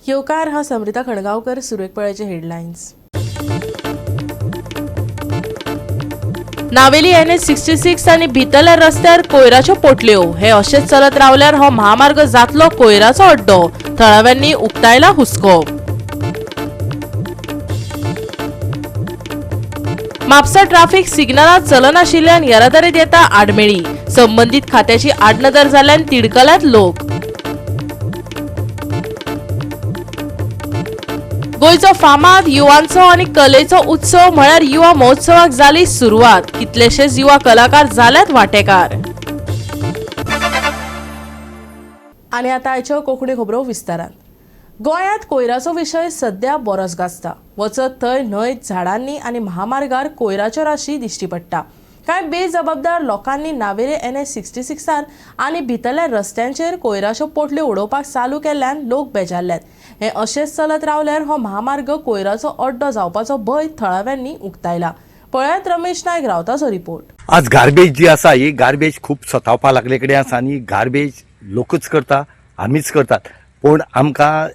येवकार हा समृता खणगावकर. सुरेख पळयचे हेडलायन्स. नावेली NH-66 आनी भितरल्या रस्त्यार कोयराच्यो पोटल्यो हे अशेंच चलत रावल्यार हो महामार्ग जातलो कोयराचो अड्डो. थळाव्यांनी उक्तायला हुस्को. म्हापसा ट्रॅफिक सिग्नलात चलनाशिल्ल्यान येरादारीत येता आडमेळी. संबंधित खात्याची आडनदर जाल्ल्यान तिडकल्यात लोक. गोयचो फामाद युवांचो आनी कलेचो उत्सव म्हळ्यार युवा महोत्सवाक जाली सुरवात. कितलेशेच युवा कलाकार जाल्यात वांटेकार. आनी आतां आयच्यो कोंकणी खबरो विस्तारान. गोंयांत कोयराचो विशय सध्या बरोच गाजता. वचत थंय न्हंयत झाडांनी आनी महामार्गार कोयराच्यो राशी दिश्टी पडटा. कांय बेजबाबदार लोकांनी नावेली NH-66 आनी भितरल्या रस्त्यांचेर कोयराच्यो पोटल्यो उडोवपाक चालू केल्ल्यान लोक बेजारल्यात. हे अशेंच चलत रावल्यार हो महामार्ग कोयराचो अड्डो जावपाचो भंय थळाव्यांनी उक्तायला. पळयात रमेश नायक रावताचो रिपोर्ट. आज गार्बेज जी आसा ही गार्बेज खूब सतावपा लागले कडेन आसा आनी गार्बेज लोकच करता, आमीच करतात. पूण आमकां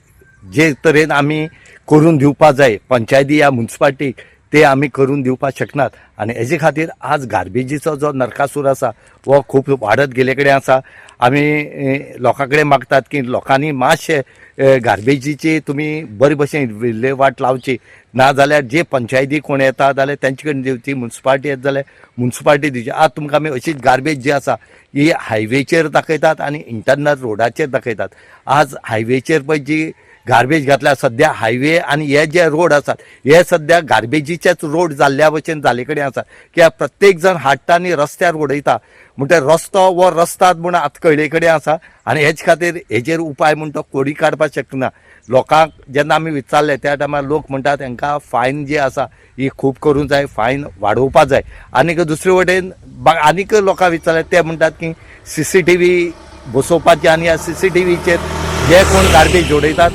जे तरेन आमी करून दिवपा जाय पंचायती या म्युनिसिपालिटीक ते आमी करून दिवपाक शकनात. आनी हेजे खातीर आज गार्बेजीचो जो नरकासूर आसा वो खूब वाडत गेले कडेन आसा. आमी लोकां कडेन मागतात की लोकांनी मातशे गार्बेजीची तुमी बरे भशेन विल्हेवाट लावची. नाजाल्यार जे पंचायती कोण येता जाल्यार तेंचे कडेन दिवची, म्युनिसिपालिटी येता जाल्यार म्युनिसिपालिटी दिवची. आज तुमकां आमी अशीच गार्बेज जी आसा ही हायवेचेर दाखयतात आनी इंटरनल रोडाचेर दाखयतात. आज हायवेचेर पळय जी गार्बेज घातल्या सद्या हायवे आनी हे जे रोड आसात हे सद्या गार्बेजीचेच रोड जाल्ल्या भशेन जाले कडेन आसात. कित्याक प्रत्येक जण हाडटा आनी रस्त्यार उडयता. म्हणटकीर रस्तो वो रस्ताच म्हूण आतां कळळे कडेन आसा आनी हेच खातीर हेजेर उपाय म्हूण तो कोणी काडपाक शकना. लोकांक जेन्ना आमी विचारले त्या टायमार लोक म्हणटात तांकां फायन जी आसा ही खूब करूंक जाय, फायन वाडोवपा जाय. आनीक दुसरे वटेन आनीक लोकांक विचारले ते म्हणटात की CCTV बसोवपाचे आनी ह्या CCTVचेर जे कोण गार्बेज उडयतात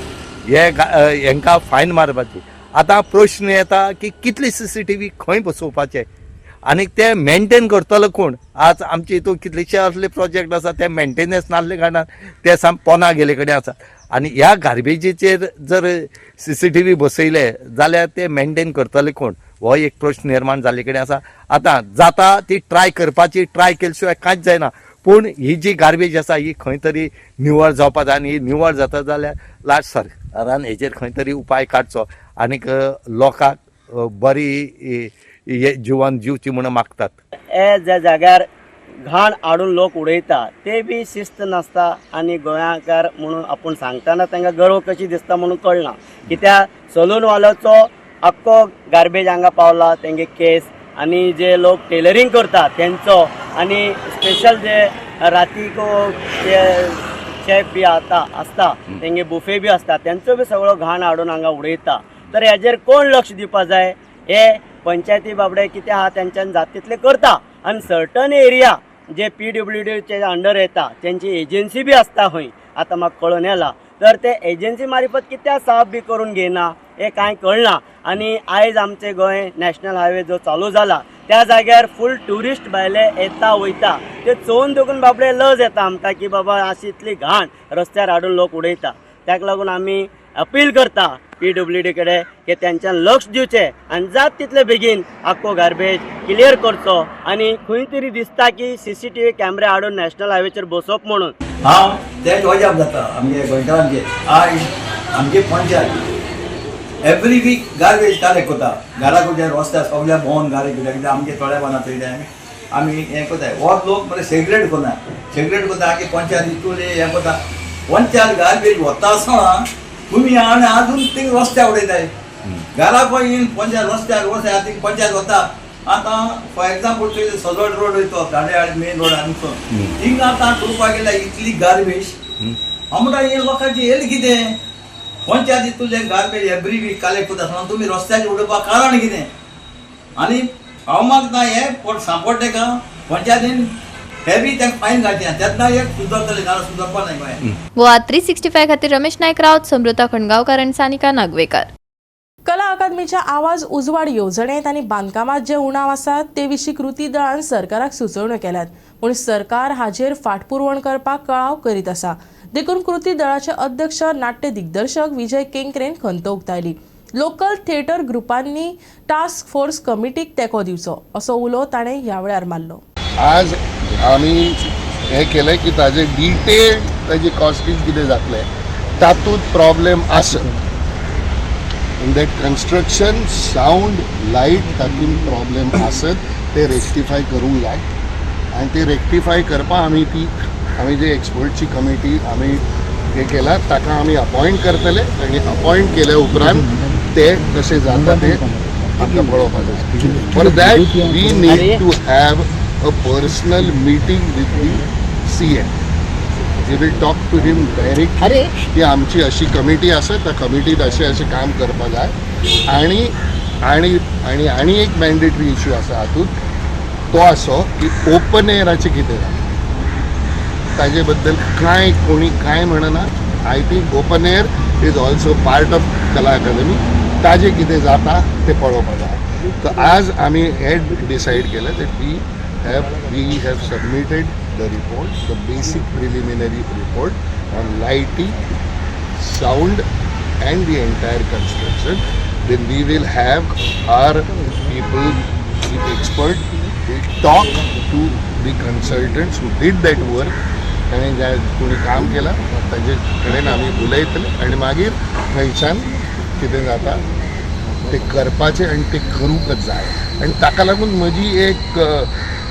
हेंकां फायन मारपाची. आतां प्रश्न येता की कितले CCTV खंय बसोवपाचे आनीक ते मेंटेन करतलो कोण. आज आमचे हितून कितलेशे असले प्रोजेक्ट आसा ते मेंटेनन्स नासले कारणान ते साम पोना गेले कडेन आसा. आनी ह्या गार्बेजीचेर जर CCTV बसयले जाल्यार ते मेंटेन करतले कोण हो एक प्रश्न निर्माण जाल्ले कडेन आसा. आतां जाता ती ट्राय करपाची, ट्राय केले शिवाय कांयच जायना. पूण ही जी गार्बेज आसा ही खंय तरी निवळ जावपा जाय आनी ही निवळ जाता जाल्यार लास्ट सरकारान हेजेर खंय तरी उपाय काडचो आनीक लोकांक बरी जिवन जिवची म्हणून मागतात. हे ज्या जाग्यार घाण हाडून लोक उडयता ते बी शिस्त नासता आनी गोंयाकार म्हणून आपूण सांगतना तांकां गर्व कशी दिसता म्हणून कळना. कित्याक सलून वालोचो आख्खो गार्बेज हांगा पावला, तेंगे केस आनी जे लोक टेलरिंग करता तेंचो आनी स्पेशल जे रातीक जे शेफ बी आसता तेंगे बुफे बी आसता तेंचो बी सगळो घाण हाडून हांगा उडयता. तर हेजेर कोण लक्ष दिवपा जाय. हे पंचायती बाबडे कितें आहा तेंच्यान जाता तितले करता आनी सर्टन एरिया जे PWDचे अंडर येता तेंची एजन्सी बी आसता खंय आतां म्हाका कळून येला. तर ते एजन्सी मार्फत कित्याक साफ बी करून घेयना हे कांय कळना. आनी आयज आमचे गोंय नॅशनल हायवे जो चालू जाला त्या जाग्यार फूल ट्युरिस्ट भायले येता वयता ते चोवन देखून बाबडे लज येता आमकां की बाबा अशी इतली घाण रस्त्यार हाडून लोक उडयता. ताका लागून आमी अपील करता PWD कडेन की तेंच्यान लक्ष दिवचें आनी जात तितले बेगीन आख्खो गार्बेज क्लियर करचो. आनी खंय तरी दिसता की CCTV कॅमेरा हाडून नॅशनल हायवेचेर बसोवप म्हणून हांव तेच वजाप जाता आमगे गोंयकारांचे. आयज आमचे panchayat every week garbage collect करता. घरा कडच्या रस्त्यार सगळ्या भोंवन गार्बेज कित्याक आमगे थोड्या बांदा थंय आमी हें करताय. हो लोक मरे सेग्रेट करना, सेग्रेट करता की पंचायत हितून हें करता. पंचायत गार्बेज वता आसतना तुमी आनी आजून थिंग रस्त्यार उडयताय. घरा पळय पंचायत रस्त्यार वता पंचायत वता. आतां फॉर एग्जाम्पल तुवें सजोड रोड वयतो दांड्यार मेन रोड आमचो थिंग आतां करपाक गेल्यार इतली गार्बेज म्हणटा हे लोकांची हेल्थ कितें. पंचायत हितून गार्बेज एवरी वीक कलेक्ट करता आसतना तुमी रस्त्याचेर उडोवपाक कारण कितें. आनी हांव मागता हे सांपड तेका पंचायतीन हे बी तांकां फायन घालचें तेन्ना एक सुदरतलें नाल्यार सुदरपा नाही गोंयांत. गोवा 365 खातीर रमेश नायक रावत, समृता खणगांवकार आनी सानिका नागवेकर. कला अकादमीच्या आवाज उजवाड येवजणेंत आनी बांदकामात जे उणाव आसात ते विशीं कृती दळान सरकाराक सुचोवण्यो केल्यात. पूण सरकार हाजेर फाटपुरवण करपाक कळाव करीत आसा. देखून कृती दळाचे अध्यक्ष नाट्य दिग्दर्शक विजय केंकरेन खंत उक्तायली. लोकल थिएटर ग्रुपांनी टास्क फोर्स कमिटीक तेंको दिवचो असो उलो ताणें ह्या वेळार मारलो. आज आम्ही हे केलें की ताजे डिटेल ताजी कॉस्टिंग कितें जातलें तातूंत प्रॉब्लेम आसत. In that construction sound light तातूंत प्रॉब्लेम आसत ते रेक्टिफाय करूंक जाय आनी ते रेक्टिफाय करपा आमी जे एक्सपर्टची कमिटी आमी हे केला ताका आमी अपॉयंट करतले आनी अपॉयंट केल्या उपरांत ते कशें जाता ते आमकां पळोवपाक. For that we need to have a personal meeting with the CM. We will talk to him directly की आमची अशी कमिटी आसा त्या कमिटीत अशें काम करपा जाय आनी एक मॅन्डेटरी इश्यू आसा हातूंत तो असो की ओपन एअराचें कितें जाता ताजे बद्दल कोणी कांय म्हणना. I think open air is also part of कला अकादमी. ताजें कितें जाता ते पळोवपा जाय. तर आज आमी हे डिसायड केलें that we have submitted the report, the basic preliminary report on lighting, sound and the entire construction. Then we will have our people, the expert, will talk to the consultants who did that work आणि ज्या कोणी काम केलं ताजे कडेन आमी उलयतले आनी मागीर थंयच्यान कितें जाता ते करपाचें आनी ते करूंकच जाय. आनी ताका लागून म्हजी एक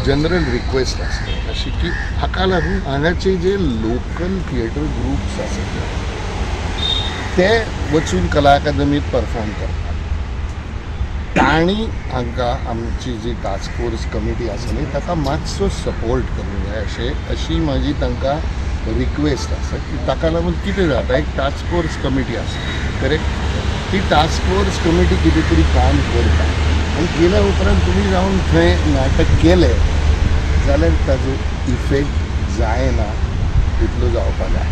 जनरल रिक्वेस्ट आसता अशी की हाका लागून हांगाचे जे लोकल थिएटर ग्रुप्स आसात ते वचून कला अकादमीत परफॉर्म करतात. तांणी हांकां आमची जी टास्क फोर्स कमिटी आसा न्ही ताका मातसो सपोर्ट करूंक जाय अशी म्हाजी तांकां रिक्वेस्ट आसा की ताका लागून कितें जाता एक टास्क फोर्स कमिटी आसा करेक्ट. ती टास्क फोर्स कमिटी कितें तरी काम करता आनी केल्या उपरांत तुमी जावन थंय नाटक केलें जाल्यार ताजो इफेक्ट जायना तितलो जावपा जाय.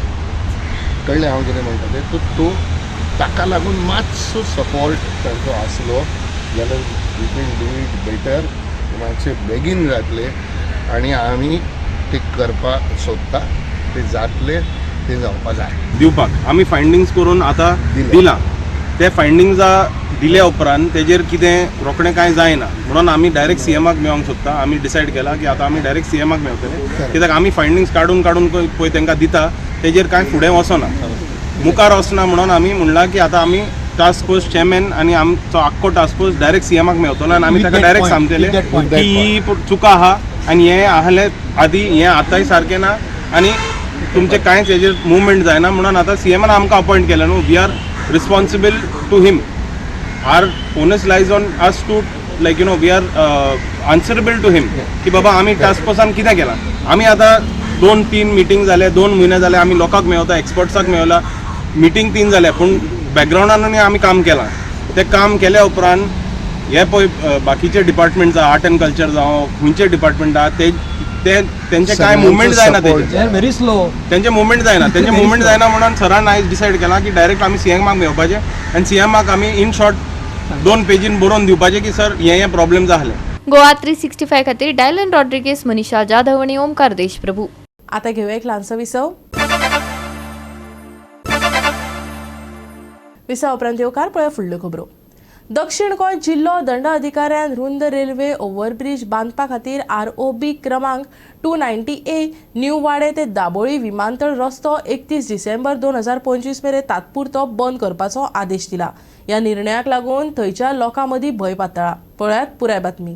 कळ्ळें हांव कितें म्हणटा तें. तो ताका लागून मातसो सपोर्ट ताचो आसलो जाल्यार we can do it better. मातशें बेगीन जातलें आनी आमी ते करपाक सोदता ते जातले ते जावपा जाय. दिवपाक आमी फायंडिंग्स करून आतां दिला. ते फायंडिंग्स दिल्या उपरांत तेजेर कितें रोखडें कांय जायना म्हणून आमी डायरेक्ट सीएमाक मेळोंक सोदता. आमी डिसायड केला की आतां आमी डायरेक्ट सीएमाक मेळटले कित्याक आमी फायंडिंग्स काडून पळय तांकां दिता तेजेर कांय फुडें वचना मुखार वचना म्हणून आमी म्हणलां की आतां आमी टास्क फोर्स चेअरमॅन आनी आमचो आख्खो टास्क फोर्स डायरेक्ट सीएमाक मेळटलो आनी आमी ताका डायरेक्ट सांगतले की ही चुका आहा आनी हें आहलें आदी हें आतांय सारकें ना आनी तुमचें कांयच हेजेर मुवमेंट जायना म्हणून आतां सीएमान आमकां अपॉयंट केला न्हू. We are responsible to him. Our onus lies on us to like you know we are answerable to him की बाबा आमी टास्क फोर्सान कितें केलां. आमी आतां 2-3 मिटींग जाले 2 म्हयने जाले आमी लोकांक मेळता एक्सपर्ट्साक मेळला मिटींग 3 जाल्या पूण बॅकग्रावंडानूय आमी काम केलां. तें काम केल्या उपरांत हे पळय बाकीचे डिपार्टमेंट आर्ट एंड कल्चर जावं खंयचे डिपार्टमेंट आहा तेंचे कांय मुवमेंट जायना. व्हेरी स्लो तेंचे मुवमेंट जायना म्हणून सरान आयज डिसायड केला की डायरेक्ट आमी सीएमाक मेळपाचें आनी सीएमाक आमी इन शॉर्ट 2 पेजीन बरोवन दिवपाचें की सर हे प्रॉब्लेम जाहले. गोवा 365 खातीर डायलन रॉड्रिगेस, मनीषा जाधव आणि ओमकार देशप्रभू. आता घेऊया एक ल्हानसो विसव. विसव उपरांत येवकार पळय फुडल्यो खबरो. दक्षिण गोंय जिल्लो दंड अधिकाऱ्यान रुंद रेल्वे ओव्हरब्रिज बांदपा खातीर ROB क्रमांक 290A न्यू वाडे ते दाबोळी विमानतळ रस्तो 31 डिसेंबर 2025 मेरेन तात्पुरतो बंद करपाचो आदेश दिला. ह्या निर्णयाक लागून थंयच्या लोकां मदीं भंय पातळ्ळा. पळयात पुराय बातमी.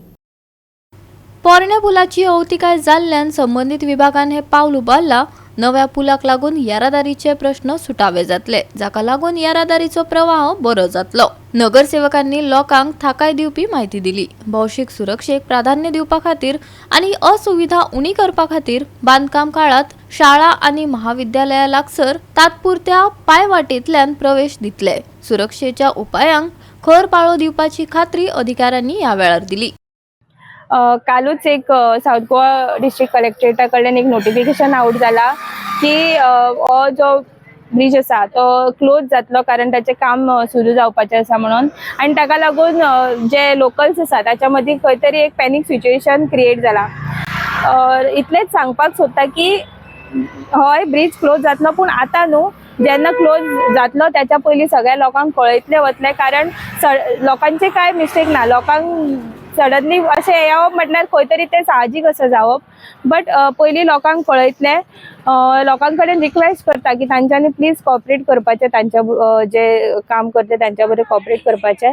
पोरण्या पुलाची अवतिकाय जाल्ल्यान संबंधीत विभागान हे पावल उबारला. नव्या पुलाक लागून येरादारीचे प्रश्न सुटावे जातले, जाका लागून येरादारीचो प्रवाह बरो जातलो. नगरसेवकांनी लोकांक थाकाय दिवपी म्हायती दिली. भौशीक सुरक्षेक प्राधान्य दिवपा खातीर आनी असुविधा उणी करपा खातीर बांदकाम काळात शाळा आनी महाविद्यालया लागसर तात्पुरत्या पायवाटेंतल्यान प्रवेश दितले. सुरक्षेच्या उपायांक खर पाळो दिवपाची खात्री अधिकाऱ्यांनी ह्या वेळार दिली. कालूच एक साऊथ गोवा डिस्ट्रिक्ट कलेक्टरेटा कडल्यान एक नोटिफिकेशन आउट जाला की हो जो ब्रिज आसा तो क्लोज जातलो कारण ताचें काम सुरू जावपाचें आसा म्हणून. आनी ताका लागून जे लोकल्स आसा ताच्या मदीं खंय तरी एक पॅनीक सिच्युएशन क्रिएट जाला. इतलेंच सांगपाक सोदता की हय ब्रिज क्लोज जातलो, पूण आतां न्हू जेन्ना क्लोज जातलो त्याच्या पयलीं सगळ्या लोकांक कळयतले वतले, कारण लोकांचे काय मिस्टेक ना, लोकांक सडनली अशें येवप म्हटल्यार खंय तरी तें साहजीक असं जावप, बट पयलीं लोकांक कळयतले. लोकां कडेन रिक्वेस्ट करता की तांच्यांनी प्लीज कॉपरेट करपाचें, तांच्या जे काम करता तांच्या बरें कॉपरेट करपाचें,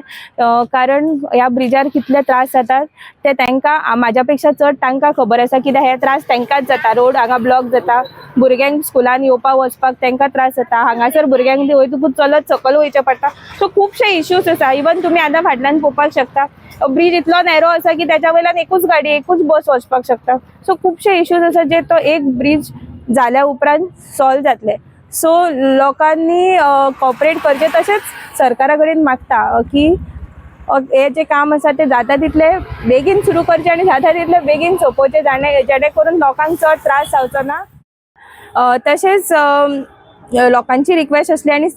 कारण ह्या ब्रिजार कितले त्रास जातात ते तांकां म्हाज्या पेक्षा चड तांकां खबर आसा, कित्याक हे त्रास तांकांच जाता. रोड हांगा ब्लॉक जाता, भुरग्यांक स्कुलान येवपाक वचपाक तांकां त्रास जाता, हांगासर भुरग्यांक वयतकूच चलत सकयल वयचें पडटा. सो खुबशे इश्यूज आसा. इवन तुमी आतां फाटल्यान पळोवपाक शकता ब्रिज इतलो नॅरो आसा की त्याच्या वयल्यान एकूच गाडी एकूच बस वचपाक शकता. सो खुबशे इश्यूज आसा जे तो एक ब्रिज जाल्या उपरांत सॉल्व जातले. सो लोकांनी कॉपरेट करचें. तशेंच सरकारा कडेन मागता की हे जे काम आसा ते जाता तितले बेगीन सुरू करचे आनी जाता तितले बेगीन सोंपोवचे, जेणे करून लोकांक चड त्रास जावचो ना. तशेंच लोकांची रिक्वेस्ट आसली आनी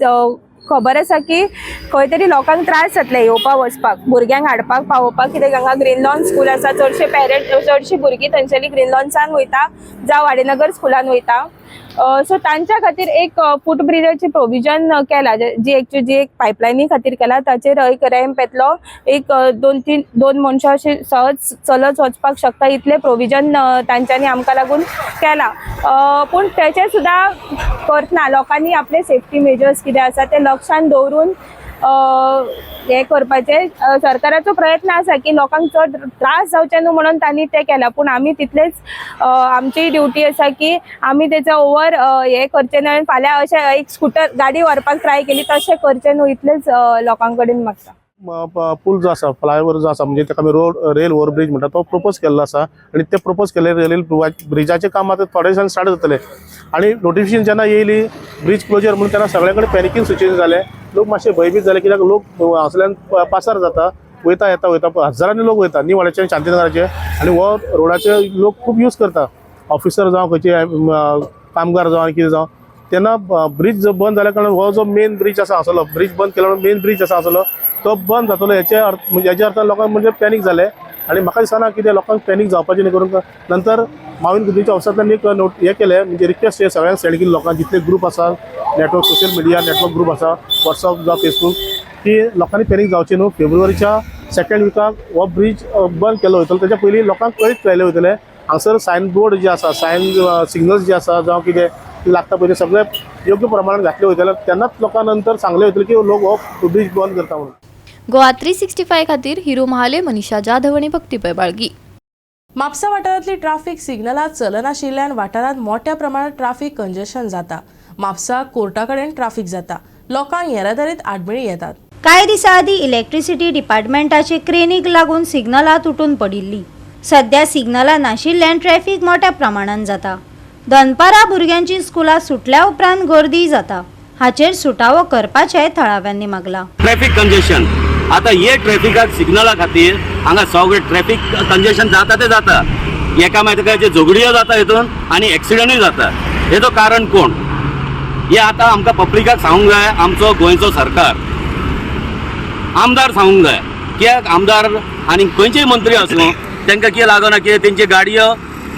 खबर आसा की खंय तरी लोकांक त्रास जातले येवपाक वचपाक, भुरग्यांक हाडपाक पावोवपाक, कित्याक हांगा ग्रीन लॉन स्कूल आसा. चडशीं भुरगीं थंयसरली ग्रीन लॉन्सान वयता जावं वाडेनगर स्कुलान वयता. सो तांच्या खातीर एक फूट ब्रिजाची प्रोविजन केला, जी एक पायपलायनी खातीर केला. ताचेर एक रॅम्प येतलो, एक दोन मनशां अशी सहज चलत वचपाक शकता, इतले प्रोविजन तांच्यांनी आमकां लागून केला. पूण तेचे सुद्दां करतना लोकांनी आपले सेफ्टी मेजर्स कितें आसा ते लक्षांत दवरून हे करपाचे. सरकाराचो प्रयत्न आसा की लोकांक चड त्रास जावचे न्हू म्हणून तांणी ते केला, पूण आमी तितलेच आमची ड्युटी आसा की आमी तेचो ओवर हे करचें न्हू. फाल्यां अशें एक स्कुटर गाडी व्हरपाक ट्राय केली तशें करचें न्हू, इतलेच लोकां कडेन मागता. पूल जो आसा, फ्लायओवर जो आसा, म्हणजे ताका आमी रेल ओव्हरब्रिज म्हणटा तो प्रपोज केल्लो आसा, आणि ते प्रपोज केले रेल ब्रिजाचें काम आतां थोडे दिसांनी स्टार्ट जातलें. आणि नोटिफिकेशन जेन्ना येयली ब्रिज क्लोजर म्हणून तेन्ना सगळे कडेन पॅनिकींग सिच्युएशन जालें. लोक मातशे भयभीत जाले, कित्याक लोक हांगासरल्यान पासार जाता, वयता हजारांनी लोक वयता निवाड्याचे शांतीनगराचे, आनी हो रोडाचे लोक खूब यूज करता, ऑफिसर जावं खंयचे कामगार जावं कितें जावं. तेन्ना ब्रिज जो बंद जाल्या कारणान हो जो मेन ब्रिज आसा हांगसरलो, ब्रिज बंद केलो मेन ब्रिज आसा हांगसरलो तो बंद जातलो. हेच्या अर्थान लोकांक म्हणजे पॅनीक जाले, आनी म्हाका दिसना कितें लोकांक पॅनीक जावपाचें न्ही करून. नंतर मागीर गुजरीच्या ऑफिसांतल्यान एक हे केलें, म्हणजे रिक्वेस्ट सगळ्यांक सेंड केली लोकांक, जितले ग्रूप आसा network social media network group आसा वॉट्सअप जावं फेसबूक, की लोकांनी पॅनीक जावचें न्हू. फेब्रुवारीच्या 2nd विकाक हो ब्रिज बंद केलो वयतलो, तेच्या पयलीं लोकांक कळीत लायले वयतले. हांगसर सायन बोर्ड जे आसा, सायन सिग्नल्स जे आसा जावं कितें लागता पयलीं सगळे योग्य प्रमाणात घातले वयतले, तेन्नाच लोकां नंतर सांगले वयतले की लोक हो ब्रिज बंद करता म्हणून. गोवा 365 खातीर हिरू महाले, मनीषा जाधव आनी भक्तीपय बाळगी. म्हापसा वाठारांतली ट्राफीक सिग्नलां चलनाशिल्ल्यान वाठारांत मोठ्या प्रमाणात ट्राफीक कंजेशन जाता. म्हापसा कोर्टा कडेन ट्राफीक जाता, लोकांक येरादारीत आडमेळी येतात. कांय दिसां आदीं इलेक्ट्रिसिटी डिपार्टमेंटाचे क्रेनीक लागून सिग्नलां तुटून पडिल्लीं. सध्या सिग्नलां नाशिल्ल्यान ट्रॅफिक मोठ्या प्रमाणात जाता. दनपारां भुरग्यांची स्कुलां सुटल्या उपरांत गर्दी जाता. हाचेर सुटावो करपाचें थळाव्यांनी मागला. ट्रॅफिक कंजेशन आता हे ट्रॅफिकाक सिग्नला खातीर हांगा सगळे ट्रॅफिक कंजेशन जाता ते जाता. एकामेकाचे झगड्यो जाता हितून आनी एक्सिडंटूय जाता. हेचो कारण कोण हे आतां आमकां पब्लिकाक सांगूंक जाय. आमचो गोंयचो सरकार आमदार सांगूंक जाय. कित्याक आमदार आनी खंयचेय मंत्री आसूं तांकां कितें लागना की तेंचे गाडयो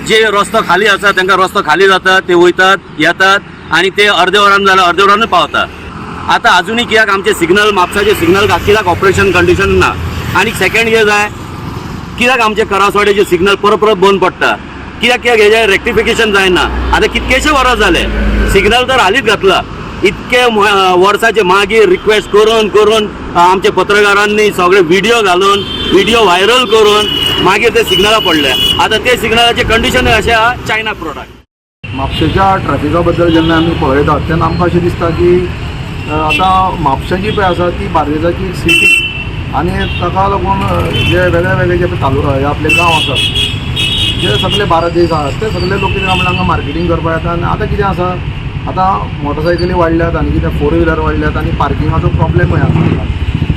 जे रस्तो खाली आसा तांकां रस्तो खाली जाता, ते वयतात येतात आनी ते अर्दे वरान जाल्यार अर्दे वरानूच पावतात. आतां आजुनूय कित्याक आमचे सिग्नल म्हापसाचे सिग्नल कित्याक ऑपरेशन कंडिशन ना. आनी सेकंड हे जाय कित्याक आमचे करासवाडेचे सिग्नल परत बंद पडटा. कित्याक हेजे रेक्टिफिकेशन जायना. आतां कितकेशे वरां जाले सिग्नल तर हालींच घातला. इतके वर्साचे मागीर रिक्वेस्ट करून आमचे पत्रकारांनी सगळे व्हिडिओ घालून व्हिडिओ व्हायरल करून मागीर ते सिग्नलां पडले. आतां ते सिग्नलाचे कंडिशन अशें आहा चायना प्रोडक्ट. म्हापशेच्या ट्रॅफिका बद्दल जेन्ना आमी पळयतात तेन्ना आमकां अशें दिसता की आतां म्हापशा जी पळय आसा ती बार्देजाची एक सिटी आनी ताका लागून जे वेगळे जे आपले गांव आसात जे सगळे भारत देश आसात ते सगळे लोक कितें हांगा मार्केटींग करपाक येता. आनी आतां कितें आसा आतां मोटरसायकली वाडल्यात आनी कितें 4 व्हिलर वाडल्यात आनी पार्किंगाचो प्रॉब्लेमूय आसा.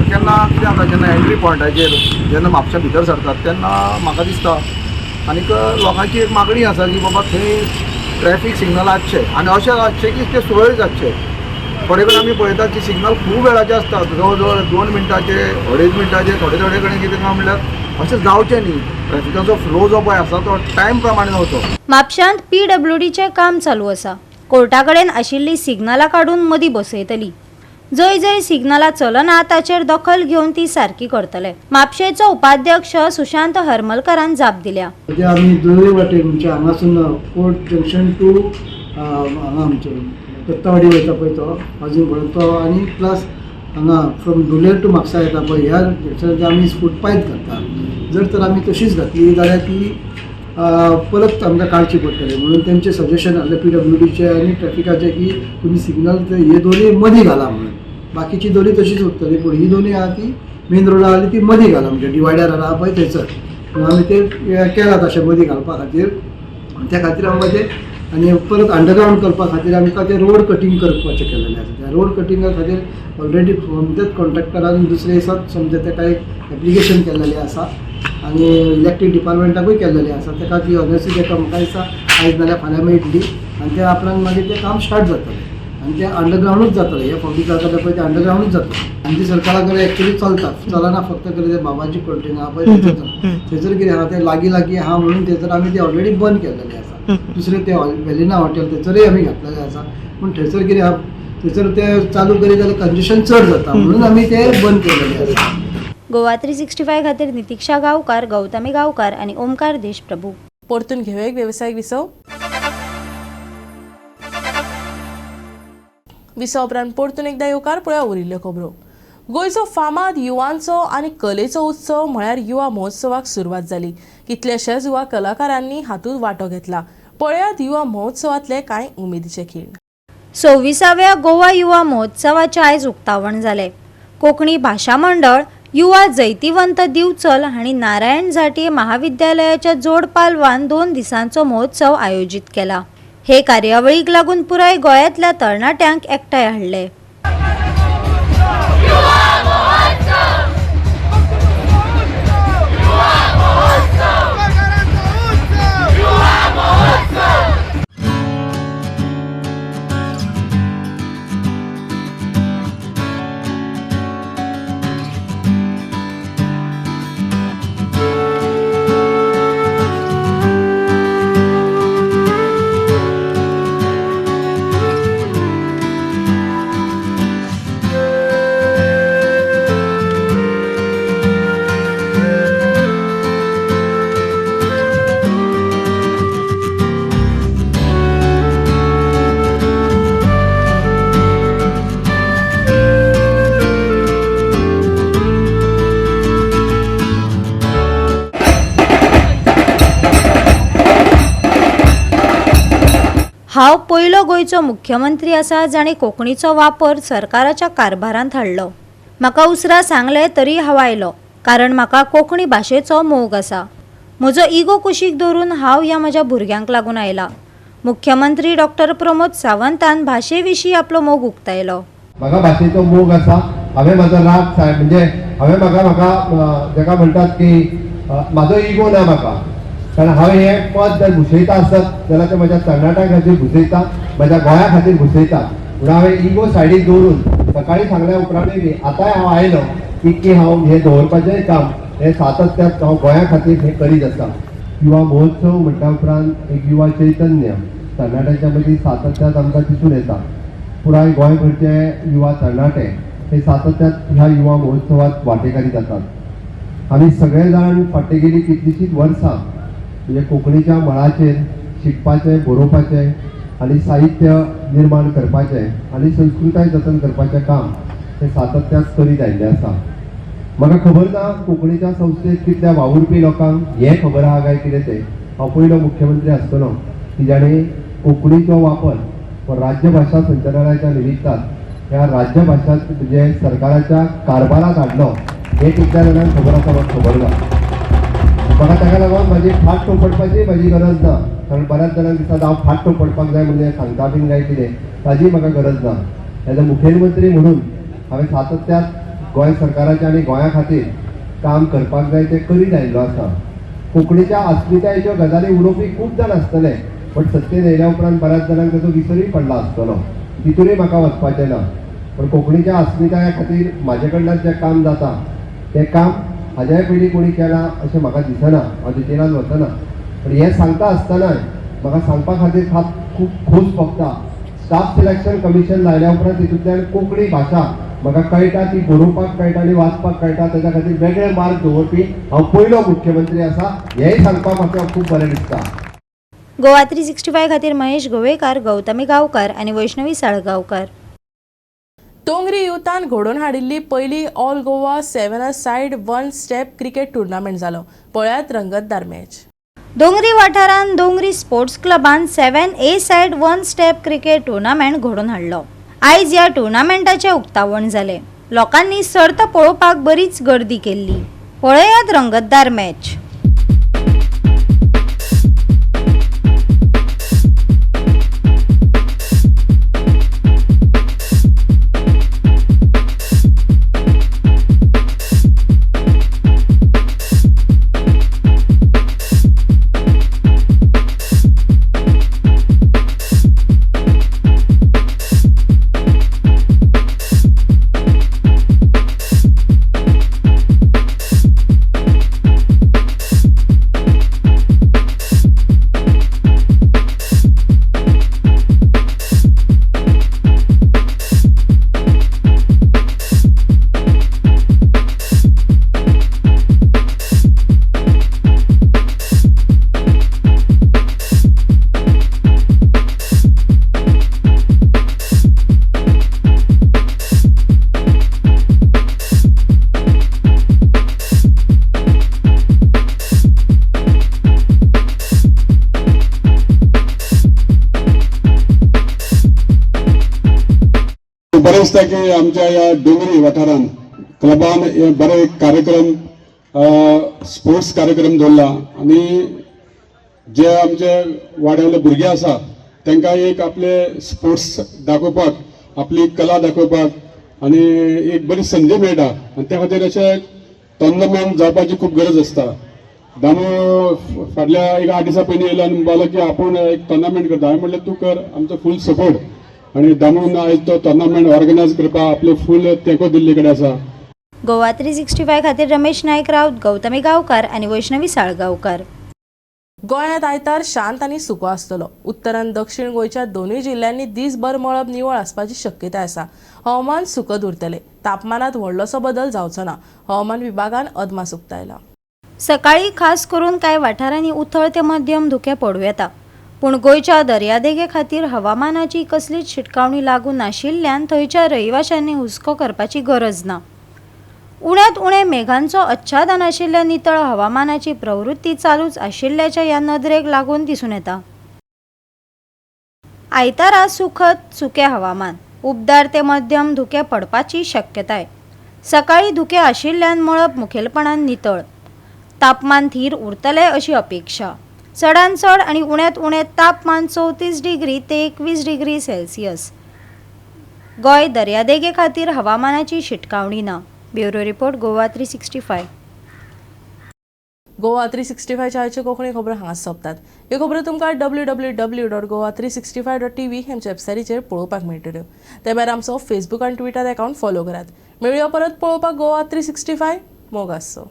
केन्ना कितें जाता जेन्ना एंट्री पॉयंटाचेर जेन्ना म्हापशा भितर सरतात तेन्ना म्हाका दिसता आनीक लोकांची एक मागणी आसा की बाबा थंय ट्रॅफीक सिग्नल आसचे आनी अशें आसचे की ते सुरळीत जातचे. थोडे कडेन आमी पळयतात की सिग्नल खूब वेळाचे आसतात, जवळ जवळ 2 मिनटाचे 2.5 मिनटाचे, थोडे कडेन कितें काय म्हणल्यार अशें जावचें न्ही. ट्रॅफिकाचो फ्लो जो पळय आसा तो टायम प्रमाणे वचो. म्हापशांत PWDचें काम चालू आसा. कोर्टा कडेन आशिल्लीं सिग्नलां काडून मदीं बसयतलीं. जंय जंय सिग्नलां चलना ताचेर दखल घेवन ती सारकी करतले. म्हापशेचो उपाध्यक्ष सुशांत हरमलकरान जाप दिल्या. म्हणजे आमी दोनूय वाटेन म्हणजे हांगासून फोर्ट जंक्शन टू हांगा आमचे दत्तावाडी वयता पळय तो अजून पर्यंत तो आनी प्लस हांगा फ्रॉम धुलेर टू म्हापसा येता पळय ह्या जंक्शनाचेर आमी फूट पायप घालता. जर तर आमी तशीच घातली जाल्यार ती परत आमकां काडची पडटली. म्हणून तेंचें सजेशन आसलें PWDचें आनी ट्रॅफिकाचें की तुमी सिग्नल हे दोनूय मदीं घाला म्हणून. बाकीची दोनूय तशीच उरतली पूण ही दोनूय आहा ती मेन रोडार आसली ती मदीं घाला म्हणजे डिवायडर आहा पळय थंयसर. म्हणून आमी ते केला तशें मदीं घालपा खातीर. त्या खातीर आमकां ते आनी परत अंडरग्रावंड करपा खातीर आमकां ते रोड कटींग करपाचें केलेलें आसा. त्या रोड कटिंगा खातीर ऑलरेडी समजेच कॉन्ट्रॅक्टरान दुसरे दिसाक समजे तेका एक एप्लिकेशन केल्लेलें आसा आनी इलेक्ट्रीक डिपार्टमेंटाकूय केल्लेलें आसा. तेका ती ऑनर्सी तेका म्हाका दिसता आयज नाल्यार फाल्यां मेळटली आनी त्या आपणान मागीर तें काम स्टार्ट जातलें आनी तें अंडरग्रावंडूच जातलें. हे फावटी जातालें पळय तें अंडरग्रावंडूच जातलें. आमची सरकारा कडेन एक्चुली चलता चलना फक्त कडेन ते बाबाची कंटेन आहा पळय थंयसर कितें आहा तें लागीं लागीं आहा म्हणून थंयसर आमी तें ऑलरेडी बंद केल्लेलें आसा. दुसरें तें वेलिना हॉटेल थंयसरूय आमी घातलेलें आसा पूण थंयसर कितें आहा थंयसर तें चालू करीत जाल्यार कंजेशन चड जाता म्हणून आमी तें बंद केल्लेलें आसा. गोवा 365 खातीर नितीक्षा गांवकार, गौतमी गांवकार आनी ओमकार देशप्रभू. परतून घेऊया एक वेवसायीक विसव. विसव उपरांत परतून एकदा येवकार पळोवया उरिल्ल्यो खबरो. गोंयचो फामाद युवांचो आनी कलेचो उत्सव म्हळ्यार युवा महोत्सवाक सुरवात जाली. कितलेशेच युवा कलाकारांनी हातूंत वांटो घेतला. पळयात युवा महोत्सवांतले कांय उमेदीचे खीण. 26व्या गोवा युवा महोत्सवाचें आयज उक्तावण जालें. कोंकणी भाशा मंडळ, युवा जैतिवंत दिवचल हांणी नारायण झांटये महाविद्यालयाच्या जोड पालवान 2 दिसांचो महोत्सव आयोजीत केला. हे कार्यावळीक लागून पुराय गोंयांतल्या तरणाट्यांक एकठांय हाडले. हांव पयलो गोंयचो मुख्यमंत्री आसा जाणें कोंकणीचो वापर सरकाराच्या कारभारांत हाडलो. म्हाका उसरां सांगलें तरी हांव आयलो कारण म्हाका कोंकणी भाशेचो मोग आसा. म्हजो इगो कुशीक दवरून हांव ह्या म्हज्या भुरग्यांक लागून आयला. मुख्यमंत्री डॉक्टर प्रमोद सावंतान भाशे विशीं आपलो मोग उक्तायलो. म्हाका भाशेचो मोग आसा. हांवें म्हाजो राग म्हणजे हांवें म्हाका जाका म्हणटात की म्हाजो इगो ना म्हाका. कारण हांव हें पद जर भुसयता आसत जाल्यार तें म्हज्या तरणाट्यां खातीर भुसयता, म्हज्या गोंया खातीर भुसयता. म्हणून हांवें इगो सायडीक दवरून सकाळीं सांगल्या उपरांतूय बी आतांय हांव आयलो की हांव हें दवरपाचें काम हें सातत्यात हांव गोंया खातीर हें करीत आसा. युवा महोत्सव म्हणटा उपरांत एक युवा चैतन्य तरणाट्यांच्या मदीं सातत्यात आमकां दिसून येता. पुराय गोंयभरचे युवा तरणाटे हे सातत्यात ह्या युवा महोत्सवात वांटेकारी जातात. आमी सगळे जाण फाटली गेली कितलींशींच वर्सां म्हणजे कोंकणीच्या मळाचेर शिकपाचें, बरोवपाचें आनी साहित्य निर्माण करपाचें आनी संस्कृताय जतन करपाचें काम हे सातत्यात करीत आयिल्लें आसा. म्हाका खबर ना कोंकणीच्या संस्थेंत कितल्या वावुरपी लोकांक हें खबर आहा काय कितें तें. हांव पयलो मुख्यमंत्री आसतलो की जाणें कोंकणीचो वापर राज्य भाशा संचालनालयाच्या निमित्तान ह्या राज्य भाशा म्हणजे सरकाराच्या कारभारात हाडलो हे कितल्या जाणांक खबर आसा म्हाका खबर ना. म्हाका ताका लागून म्हाजी फाट टोपडपाची म्हाजी गरज ना. कारण बऱ्याच जाणांक दिसता हांव फाट टोपडपाक जाय म्हणजे सांगता बीन काय कितें ताजी म्हाका गरज ना. एज अ मुखेलमंत्री म्हणून हांवें सातत्यात गोंय सरकाराचें आनी गोंया खातीर काम करपाक जाय तें करीत आयिल्लो आसा. कोंकणीच्या अस्मितायेच्यो गजाली उलोवपी खूब जाण आसतले बट सत्तेन येयल्या उपरांत बऱ्याच जाणांक ताचो विसरूय पडला आसतलो. तितूनय म्हाका वचपाचें ना. पण कोंकणीच्या अस्मिताये खातीर म्हाजे कडल्यान जें काम जाता तें काम हाज्याय पयलीं कोणी केलां अशें म्हाका दिसना, हांव डिटेलान वचना. पण हें सांगता आसतनाय म्हाका सांगपा खातीर खूब खोस भोगता. स्टाफ सिलेक्शन कमिशन लायल्या उपरांत तितूंतल्यान कोंकणी भाशा म्हाका कळटा, ती बरोवपाक कळटा आनी वाचपाक कळटा. ताच्या खातीर वेगळे मार्क दवरपी हांव पयलो मुख्यमंत्री आसा, हेंय सांगपाक म्हाका खूब बरें दिसता. गोवा 365 खातीर महेश गोवेकार, गौतमी गांवकार आनी वैष्णवी साळगांवकार. तोंगरी युथान घडोवन हाडिल्ली पयली all Goa 7 side 1 step cricket tournament जालो. पळयात रंगतदार मॅच. दोंगरी वाठारांत दोंगरी स्पोर्ट्स क्लबान 7A side 1 step cricket tournament घडोवन हाडलो. आयज ह्या टुर्नामेंटाचें उक्तावण जालें. लोकांनी सर्त पळोवपाक बरीच गर्दी केल्ली. पळयात रंगतदार मॅच. बरेच की आमच्या या डोंगरी वाठारांत क्लबान हे बरे कार्यक्रम स्पोर्ट्स कार्यक्रम दवरला आनी जे आमचे वाड्यावयले भुरगे आसा तांकां एक आपले स्पोर्ट्स दाखोवपाक, आपली कला दाखोवपाक आनी एक बरी संदी मेळटा. आनी त्या खातीर अशें टोर्नामेंट जावपाची खूब गरज आसता. दामू फाटल्या एक 8 दिसां पयलीं येयलो आनी म्हणपाक की आपूण एक टोर्नामेंट करता. हांवें म्हणलें तूं कर, आमचो फूल सपोर्ट. आणि दामून आयज तो टोर्नामेंट ऑर्गनायज करपाक आपले फूल तेंको दिल्ले कडेन आसा. गोवा 365 खातीर रमेश नायक राऊत, गौतमी गांवकार आनी वैष्णवी साळगांवकार. गोंयांत आयतार शांत आनी सुको आसतलो. उत्तर आनी दक्षिण गोंयच्या दोनूय जिल्ल्यांनी दीसभर मळब निवळ आसपाची शक्यताय आसा. हवामान सुकत उरतले. तापमानात व्हडलोसो बदल जावचो ना, हवामान विभागान अदमास उक्तायला. सकाळी खास करून कांय वाठारांनी उथळ ते मध्यम धुकें पडूं येता. पूण गोंयच्या दर्यादेगे खातीर हवामानाची कसलीच शिटकावणी लागू नाशिल्ल्यान थंयच्या रहिवाशांनी हुस्को करपाची गरज ना. उण्यांत उणें मेघांचो आच्छादन आशिल्ल्या नितळ हवामानाची प्रवृत्ती चालूच आशिल्ल्याच्या ह्या नदरेक लागून दिसून येता. आयतारा सुखद सुकें हवामान, उबदार ते मध्यम धुकें पडपाची शक्यताय. सकाळी धुकें आशिल्ल्यान मळब मुखेलपणान नितळ. तापमान थीर उरतलें अशी अपेक्षा. चडांत चड आनी उण्यांत उणें तापमान 34 डिग्री ते 21 डिग्री सेल्सियस. गोंय दर्यादेगे खातीर हवामानाची शिटकावणी ना. Bureau report Goa 365. गोवा 365 आयच्यो कोंकणी खबरो हांगाच सोंपतात. ह्यो खबरो तुमकां www.goa365.tv हेंच्या वेबसायटीचेर पळोवपाक मेळटल्यो. ते भायर आमचो फेसबूक आनी ट्विटर अकावंट फॉलो करात. मेळुया परत पळोवपाक गोवा 365. मोग आसचो.